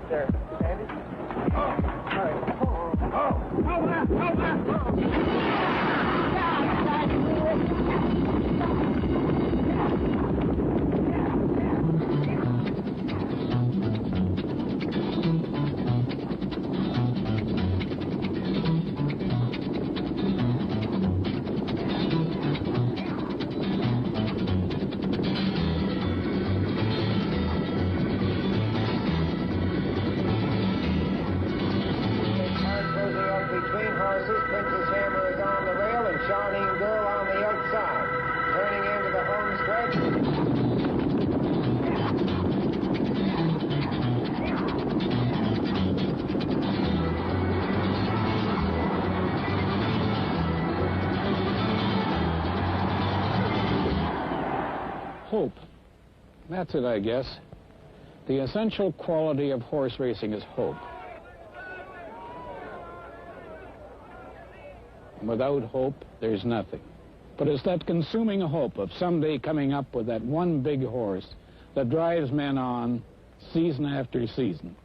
up there, Sandy. Oh, all right. Oh, over there. Hope. That's it, I guess. The essential quality of horse racing is hope. Without hope, there's nothing. But it's that consuming hope of someday coming up with that one big horse that drives men on season after season.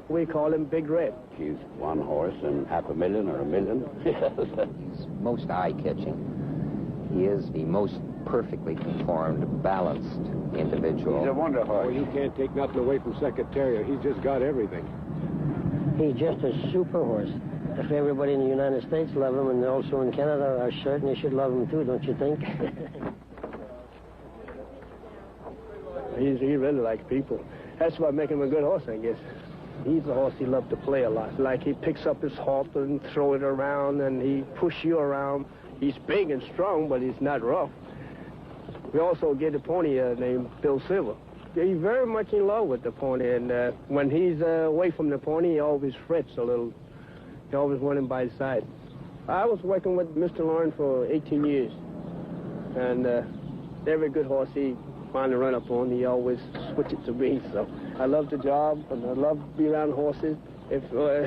We call him Big Red. He's one horse and $500,000 or $1 million. He's most eye-catching. He is the most perfectly conformed, balanced individual. He's a wonder horse. Oh, you can't take nothing away from Secretariat. He's just got everything. He's just a super horse. If everybody in the United States love him, and also in Canada, are certain they should love him too, don't you think? He really likes people. That's what makes him a good horse, I guess. He's a horse he loves to play a lot. Like he picks up his halter and throw it around, and he pushes you around. He's big and strong, but he's not rough. We also get a pony named Bill Silver. He's very much in love with the pony, and when he's away from the pony, he always frets a little. He always wants him by his side. I was working with Mr. Lauren for 18 years, and every good horse he finally run up on, he always switches to me, so I love the job, and I love to be around horses. If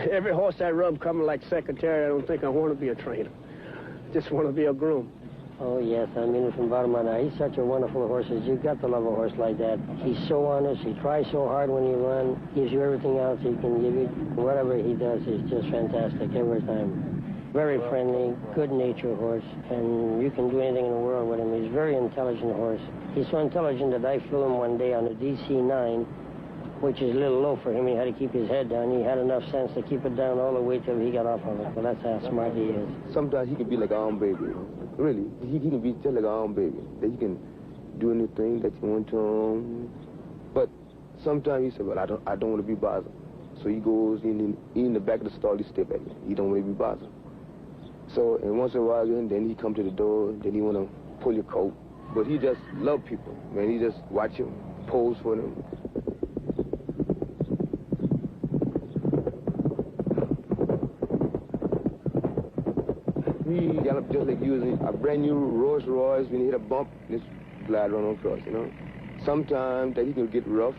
every horse I rub coming like Secretariat, I don't think I want to be a trainer. I just want to be a groom. Oh, yes, I mean it from bottom of my heart. He's such a wonderful horse. You've got to love a horse like that. He's so honest. He tries so hard when he runs. Gives you everything else he can give you. Whatever he does is just fantastic every time. Very friendly, good-natured horse, and you can do anything in the world with him. He's a very intelligent horse. He's so intelligent that I flew him one day on a DC-9, which is a little low for him. He had to keep his head down. He had enough sense to keep it down all the way till he got off of it. Well, that's how smart he is. Sometimes he can be like our own baby. Really, he can be just like our own baby. That he can do anything that you want to. But sometimes he said, well, I don't want to be bothered. So he goes in the back of the stall, he step at me. He don't want to be bothered. So, and once in a while, then he come to the door, then he want to pull your coat. But he just love people, man. He just watch him, pose for them. He gallop just like using a brand new Rolls Royce. When he hit a bump, this glide run across, you know. Sometimes that he can get rough.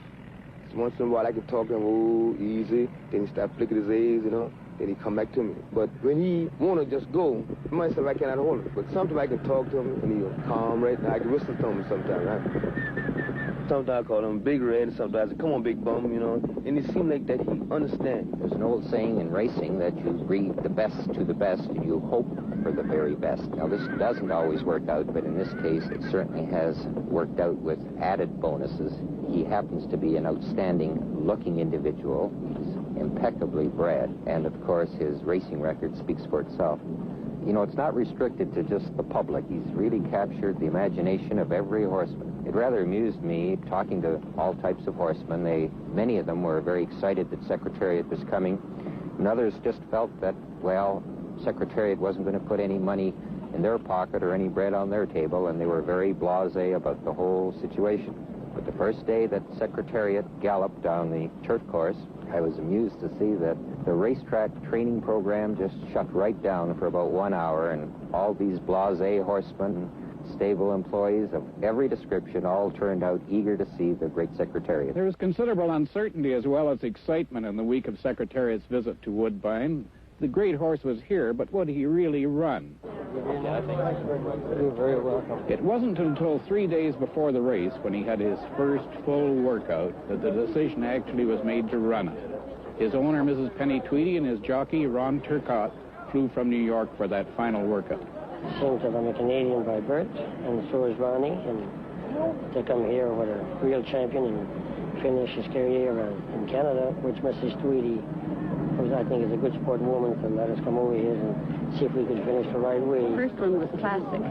So once in a while I can talk to him, oh, easy. Then he start flicking his A's, you know. Then he come back to me. But when he want to just go, myself I cannot hold him. But sometimes I can talk to him and he'll calm right now. I can whistle to him sometimes, right? Sometimes I call him Big Red, and sometimes I say, come on, Big Bum, you know. And it seemed like that he understands. There's an old saying in racing that you breed the best to the best and you hope for the very best. Now, this doesn't always work out, but in this case, it certainly has worked out with added bonuses. He happens to be an outstanding-looking individual. He's impeccably bred, and, of course, his racing record speaks for itself. You know, it's not restricted to just the public. He's really captured the imagination of every horseman. It rather amused me talking to all types of horsemen. Many of them were very excited that Secretariat was coming, and others just felt that, well, Secretariat wasn't going to put any money in their pocket or any bread on their table, and they were very blasé about the whole situation. But the first day that Secretariat galloped down the turf course, I was amused to see that the racetrack training program just shut right down for about 1 hour, and all these blasé horsemen, stable employees of every description, all turned out eager to see the great Secretariat. There was considerable uncertainty as well as excitement in the week of Secretariat's visit to Woodbine. The great horse was here, but would he really run? You're very welcome. It wasn't until 3 days before the race, when he had his first full workout, that the decision actually was made to run it. His owner, Mrs. Penny Tweedy, and his jockey, Ron Turcotte, flew from New York for that final workout. Seems that I'm a Canadian by birth, and so is Ronnie, and to come here with a real champion and finish his career in Canada, which Mrs. Tweedy, I think, is a good sport woman to let us come over here and see if we could finish the right way. The first one was classic,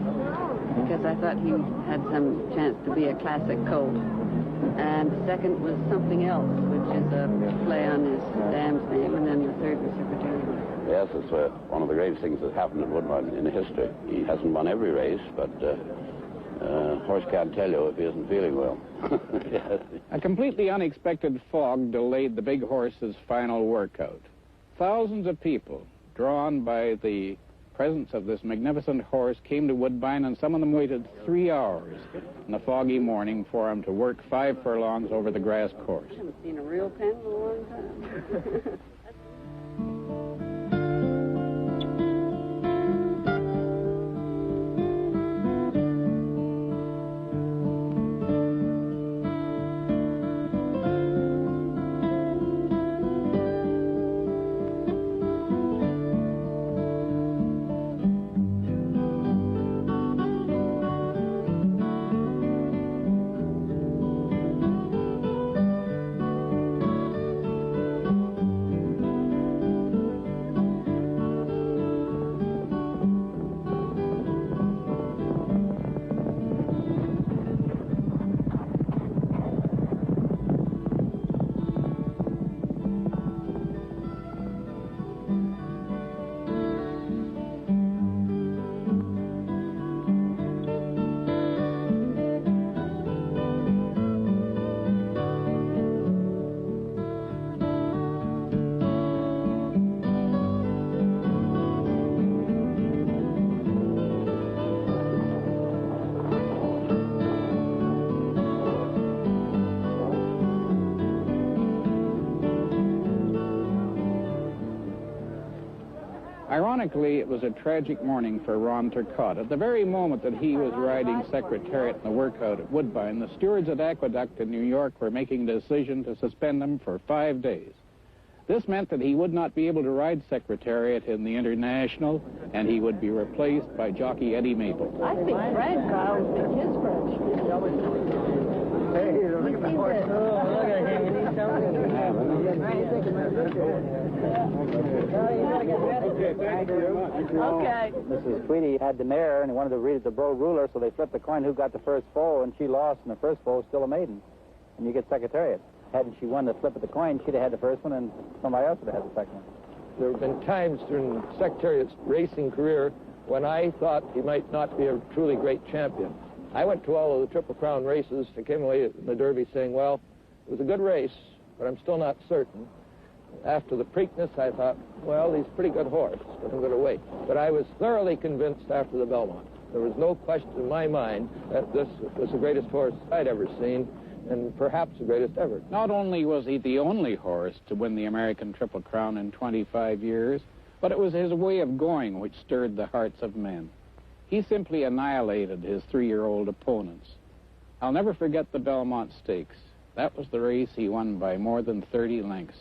because I thought he had some chance to be a classic colt. And the second was something else, which is a play on his dam's name, and then the third was Secretariat. Yes, it's one of the greatest things that happened at Woodbine in history. He hasn't won every race, but horse can't tell you if he isn't feeling well. Yes. A completely unexpected fog delayed the big horse's final workout. Thousands of people, drawn by the presence of this magnificent horse, came to Woodbine, and some of them waited 3 hours in a foggy morning for him to work 5 furlongs over the grass course. I haven't seen a real pen in a long time. Ironically, it was a tragic morning for Ron Turcotte. At the very moment that he was riding Secretariat in the workout at Woodbine, the stewards at Aqueduct in New York were making the decision to suspend him for 5 days. This meant that he would not be able to ride Secretariat in the International, and he would be replaced by jockey Eddie Maple. I think Fred Kyle would pick his first. Hey, look at the horse. Oh, look at him. Okay. Mrs. Tweedy had the mare, and he wanted to read it to Bro Ruler, so they flipped the coin who got the first foal, and she lost, and the first foal was still a maiden. And you get Secretariat. Hadn't she won the flip of the coin, she'd have had the first one, and somebody else would have had the second one. There have been times during Secretariat's racing career when I thought he might not be a truly great champion. I went to all of the Triple Crown races to came away in the Derby saying, well, it was a good race, but I'm still not certain. After the Preakness, I thought, well, he's a pretty good horse, but I'm going to wait. But I was thoroughly convinced after the Belmont. There was no question in my mind that this was the greatest horse I'd ever seen, and perhaps the greatest ever. Not only was he the only horse to win the American Triple Crown in 25 years, but it was his way of going which stirred the hearts of men. He simply annihilated his 3-year-old opponents. I'll never forget the Belmont Stakes. That was the race he won by more than 30 lengths.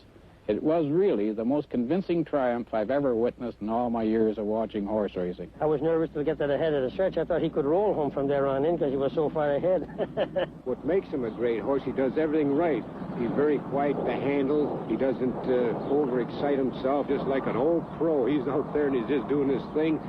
It was really the most convincing triumph I've ever witnessed in all my years of watching horse racing. I was nervous to get to the head of the stretch. I thought he could roll home from there on in because he was so far ahead. What makes him a great horse, he does everything right. He's very quiet to handle. He doesn't overexcite himself, just like an old pro. He's out there and he's just doing his thing.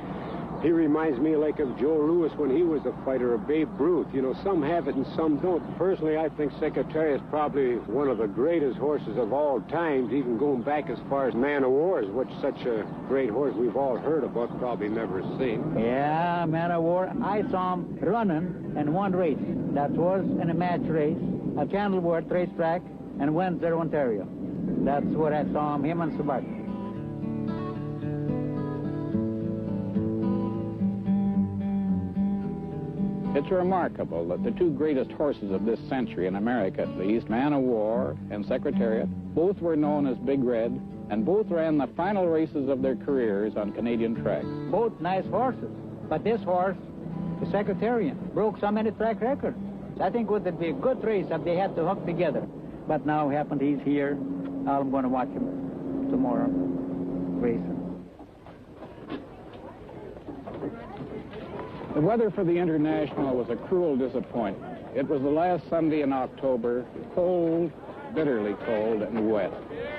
He reminds me like of Joe Louis when he was a fighter, or Babe Ruth. You know, some have it and some don't. Personally, I think Secretariat is probably one of the greatest horses of all times, even going back as far as Man of Wars, which is such a great horse we've all heard about, probably never seen. Yeah, Man of War. I saw him running in one race. That was in a match race at Candleworth racetrack in Windsor, Ontario. That's where I saw him and Subat. It's remarkable that the two greatest horses of this century, in America at least, Man of War and Secretariat, both were known as Big Red, and both ran the final races of their careers on Canadian tracks. Both nice horses, but this horse, the Secretariat, broke so many track records. I think it would be a good race if they had to hook together. But now happened he's here. I'm going to watch him tomorrow racing. The weather for the International was a cruel disappointment. It was the last Sunday in October, cold, bitterly cold and wet.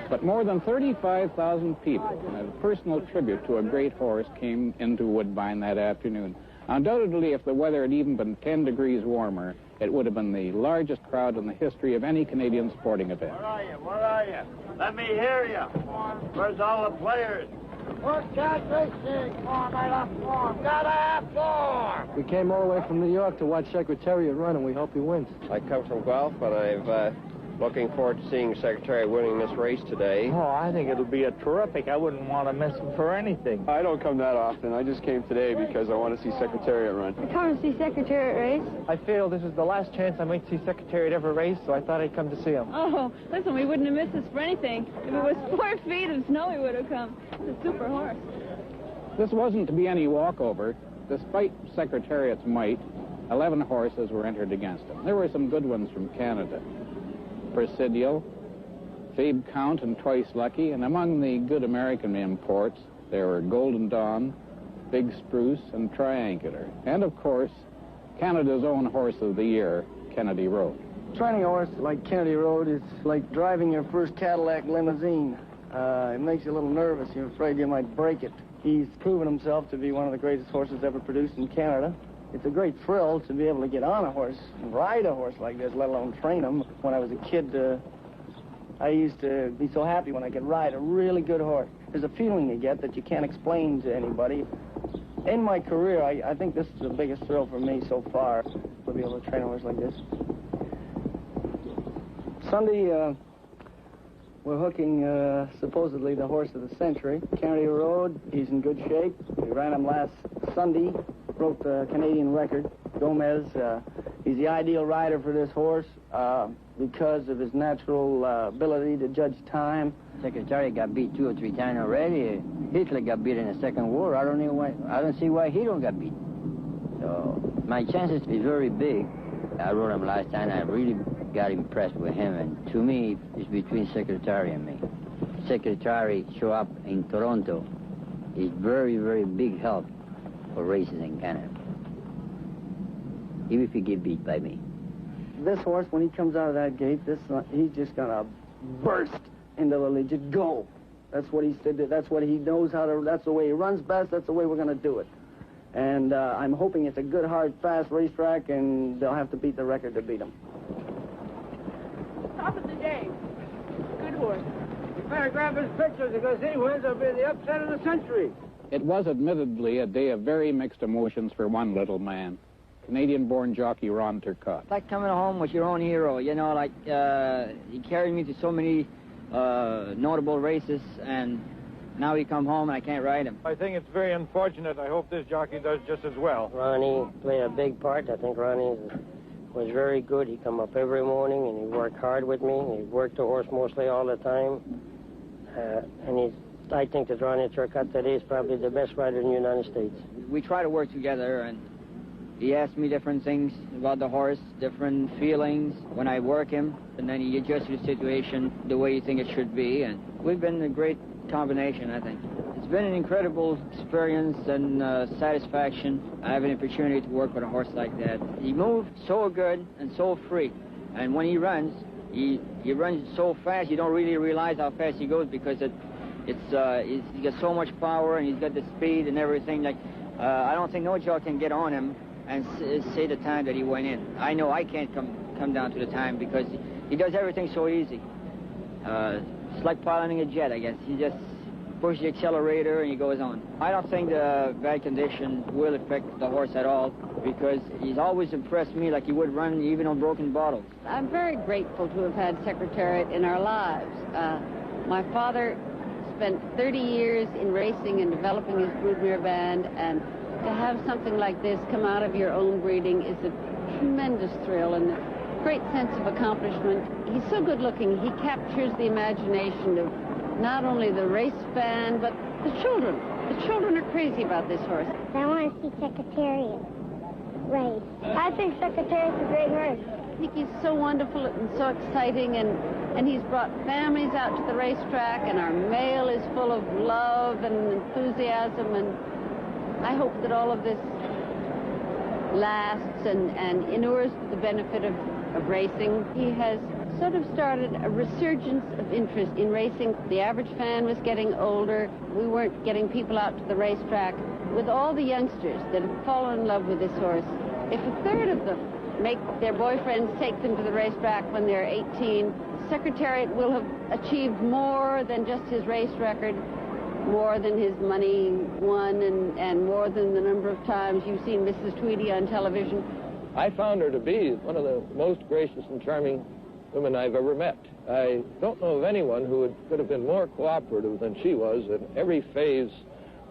But more than 35,000 people, in a personal tribute to a great horse, came into Woodbine that afternoon. Undoubtedly, if the weather had even been 10 degrees warmer, it would have been the largest crowd in the history of any Canadian sporting event. Where are you? Where are you? Let me hear you. Where's all the players? Work out racing. Come on, right off form. Gotta have form. We came all the way from New York to watch Secretariat run, and we hope he wins. I come from Guelph, but I'm looking forward to seeing Secretariat winning this race today. Oh, I think it'll be a terrific. I wouldn't want to miss him for anything. I don't come that often. I just came today because I want to see Secretariat run. I come to see Secretariat race. I feel this is the last chance I might see Secretariat ever race, so I thought I'd come to see him. Oh, listen, we wouldn't have missed this for anything. If it was 4 feet of snow, we would have come. It's a super horse. This wasn't to be any walkover. Despite Secretariat's might, 11 horses were entered against him. There were some good ones from Canada. Presidio, Fabe Count, and Twice Lucky, and among the good American imports, there were Golden Dawn, Big Spruce, and Triangular. And, of course, Canada's own horse of the year, Kennedy Road. Training a horse like Kennedy Road is like driving your first Cadillac limousine. It makes you a little nervous. You're afraid you might break it. He's proven himself to be one of the greatest horses ever produced in Canada. It's a great thrill to be able to get on a horse and ride a horse like this, let alone train him. When I was a kid, I used to be so happy when I could ride a really good horse. There's a feeling you get that you can't explain to anybody. In my career, I think this is the biggest thrill for me so far, to be able to train a horse like this. Sunday, we're hooking supposedly the horse of the century. Kennedy Road, he's in good shape. We ran him last Sunday. Broke the Canadian record. Gomez, he's the ideal rider for this horse because of his natural ability to judge time. Secretariat got beat 2 or 3 times already. Hitler got beat in the Second War. I don't see why he don't get beat. So my chances is very big. I rode him last time. I really got impressed with him, and to me, it's between Secretariat and me. Secretariat show up in Toronto. It's very, very big help for races in Canada, even if he get beat by me. This horse, when he comes out of that gate, he's just gonna burst into the lead. Just go. That's what he said. That's what he knows how to. That's the way he runs best. That's the way we're gonna do it. And I'm hoping it's a good, hard, fast racetrack, and they'll have to beat the record to beat him. Top of the day. Good horse. You better grab his pictures because he wins. It'll be the upset of the century. It was admittedly a day of very mixed emotions for one little man, Canadian-born jockey Ron Turcotte. It's like coming home with your own hero, you know, like he carried me to so many notable races, and now he come home and I can't ride him. I think it's very unfortunate. I hope this jockey does just as well. Ronnie played a big part. I think Ronnie was very good. He come up every morning and he worked hard with me. He worked the horse mostly all the time, and I think that Ronnie Turcotte today is probably the best rider in the United States. We try to work together, and He asks me different things about the horse, different feelings when I work him, and then he adjusts the situation the way you think it should be, and we've been a great combination, I think. It's been an incredible experience and satisfaction. I have an opportunity to work with a horse like that. He moves so good and so free, and when he runs runs so fast you don't really realize how fast he goes because he's got so much power and he's got the speed and everything. Like I don't think no jockey can get on him and say the time that he went in. I know I can't come down to the time because he does everything so easy. It's like piloting a jet, I guess. He just pushes the accelerator and he goes on. I don't think the bad condition will affect the horse at all because he's always impressed me like he would run even on broken bottles. I'm very grateful to have had Secretariat in our lives. My father spent 30 years in racing and developing his broodmare band, and to have something like this come out of your own breeding is a tremendous thrill and a great sense of accomplishment. He's so good looking, he captures the imagination of not only the race fan, but the children. The children are crazy about this horse. I want to see Secretariat race. I think Secretariat's a great horse. I think he's so wonderful and so exciting, and he's brought families out to the racetrack, and our mail is full of love and enthusiasm, and I hope that all of this lasts and inures to the benefit of racing. He has sort of started a resurgence of interest in racing. The average fan was getting older. We weren't getting people out to the racetrack. With all the youngsters that have fallen in love with this horse, if a third of them make their boyfriends take them to the racetrack when they're 18, Secretariat will have achieved more than just his race record, more than his money won, and more than the number of times you've seen Mrs. Tweedy on television. I found her to be one of the most gracious and charming women I've ever met. I don't know of anyone who could have been more cooperative than she was in every phase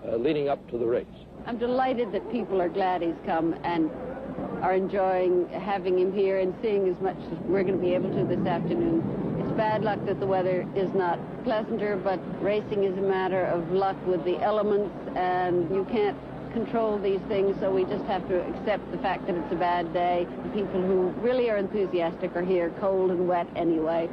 leading up to the race. I'm delighted that people are glad he's come and are enjoying having him here and seeing as much as we're going to be able to this afternoon. It's bad luck that the weather is not pleasanter, but racing is a matter of luck with the elements, and you can't control these things, so we just have to accept the fact that it's a bad day. The people who really are enthusiastic are here, cold and wet anyway.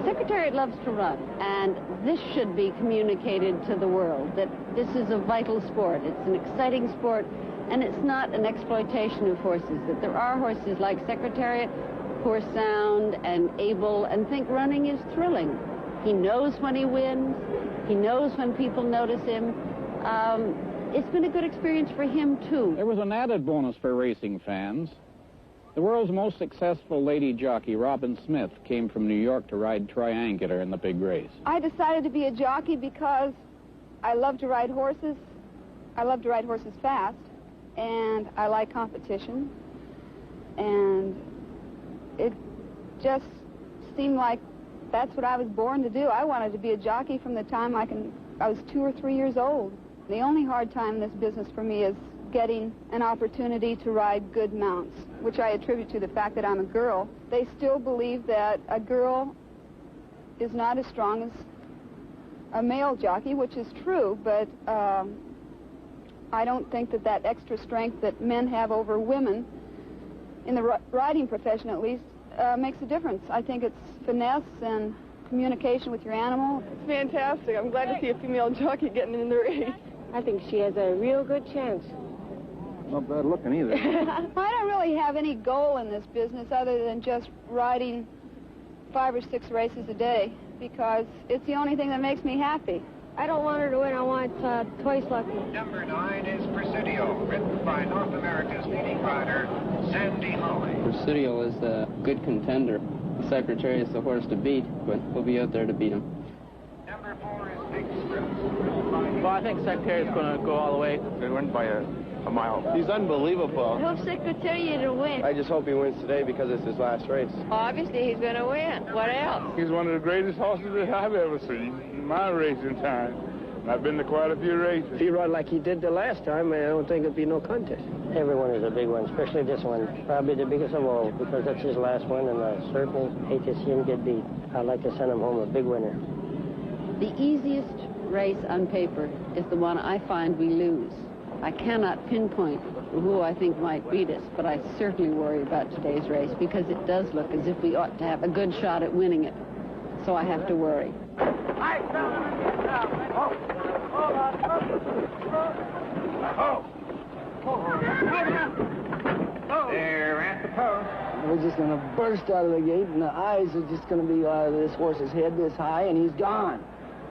Secretariat loves to run, and this should be communicated to the world, that this is a vital sport. It's an exciting sport, and it's not an exploitation of horses, that there are horses like Secretariat who are sound and able and think running is thrilling. He knows when he wins. He knows when people notice him. It's been a good experience for him, too. There was an added bonus for racing fans. The world's most successful lady jockey, Robin Smith, came from New York to ride Triangular in the big race. I decided to be a jockey because I love to ride horses. I love to ride horses fast, and I like competition. And it just seemed like that's what I was born to do. I wanted to be a jockey from the time I was 2 or 3 years old. The only hard time in this business for me is getting an opportunity to ride good mounts, which I attribute to the fact that I'm a girl. They still believe that a girl is not as strong as a male jockey, which is true, but I don't think that extra strength that men have over women, in the riding profession at least, makes a difference. I think it's finesse and communication with your animal. It's fantastic. I'm glad to see a female jockey getting in the race. I think she has a real good chance. Not bad looking either. I don't really have any goal in this business other than just riding 5 or 6 races a day, because it's the only thing that makes me happy. I don't want her to win. I want Twice Lucky. Number 9 is Presidio, ridden by North America's leading rider, Sandy Holly. Presidio is a good contender. Secretary is the horse to beat, but we'll be out there to beat him. Number 4 is Big Script. Well, I think Secretary is going to go all the way. They win by a mile. He's unbelievable. I hope Secretariat will win. I just hope he wins today because it's his last race. Obviously, he's going to win. What else? He's one of the greatest horses that I've ever seen in my racing time. I've been to quite a few races. If he rode like he did the last time, I don't think it'd be no contest. Every one is a big one, especially this one. Probably the biggest of all, because that's his last one, and I certainly hate to see him get beat. I'd like to send him home a big winner. The easiest race on paper is the one I find we lose. I cannot pinpoint who I think might beat us, but I certainly worry about today's race because it does look as if we ought to have a good shot at winning it. So I have to worry. They're at the post. We're just going to burst out of the gate, and the eyes are just going to be this horse's head this high, and he's gone.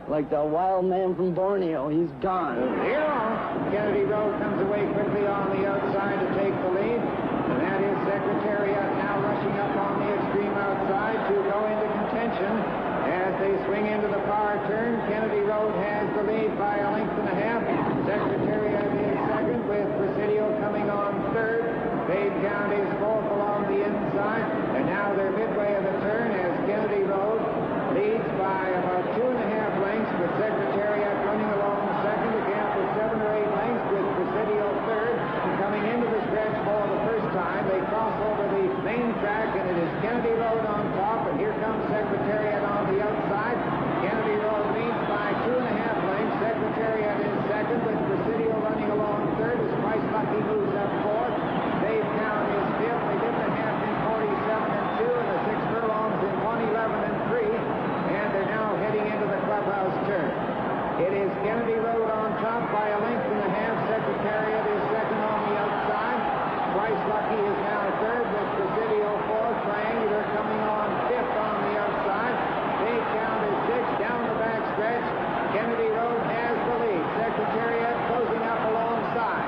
Like the wild man from Borneo, he's gone. Here on. Kennedy Road comes away quickly on the outside to take the lead. And that is Secretariat now rushing up on the extreme outside to go into contention. As they swing into the far turn, Kennedy Road has the lead by a length and a half. Secretariat is second with Presidio coming on third. Babe Count is fourth along the inside. And now they're midway of the turn as Kennedy Road leads by about 2.5 lengths with Secretariat running along second, a gap of 7 or 8 lengths with Presidio third. And coming into the stretch for the first time, they cross over the main track, and it is Kennedy Road on top, and here comes Secretariat on the outside. Kennedy Road leads by 2.5 lengths. Secretariat is second with Presidio running along third as Price Lucky moves up fourth. Dave Count is fifth. They did the half in 47 and 2, and the 6 furlongs in 111 and 3. And they're now heading into the clubhouse turn. It is Kennedy Road on top by a length and a half. Secretariat is second on the outside. Price Lucky is now third with Presidio fourth. Triangular coming on fifth on the outside. Dave Count is sixth down the back stretch. Kennedy Road has the lead. Secretariat closing up alongside.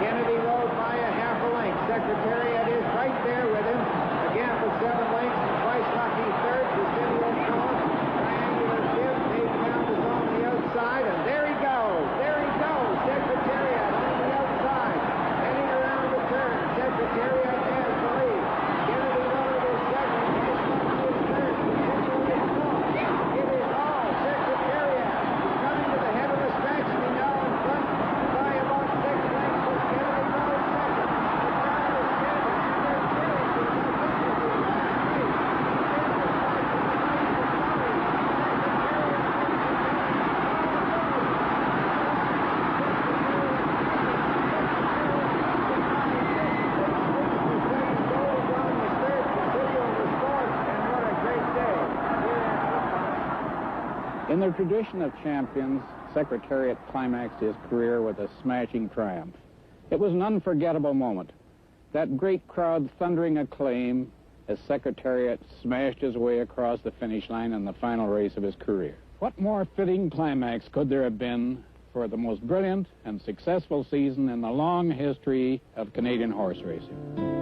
Kennedy Road by a half a length. Secretariat is right there with him. A gap of 7 lengths. Price Lucky third. Presidio fourth. Triangular fifth. Dave Count is on the outside, and there he goes. There he goes. Secretariat on the outside. Heading around the turn. Secretariat has the lead. Kennedy Road is second. Price Lucky is third. Presidio is fourth. It is all Secretariat. Coming to the head of the stretch. We now in front by about 6 lengths with Kennedy Road second. In the tradition of champions, Secretariat climaxed his career with a smashing triumph. It was an unforgettable moment. That great crowd thundering acclaim as Secretariat smashed his way across the finish line in the final race of his career. What more fitting climax could there have been for the most brilliant and successful season in the long history of Canadian horse racing?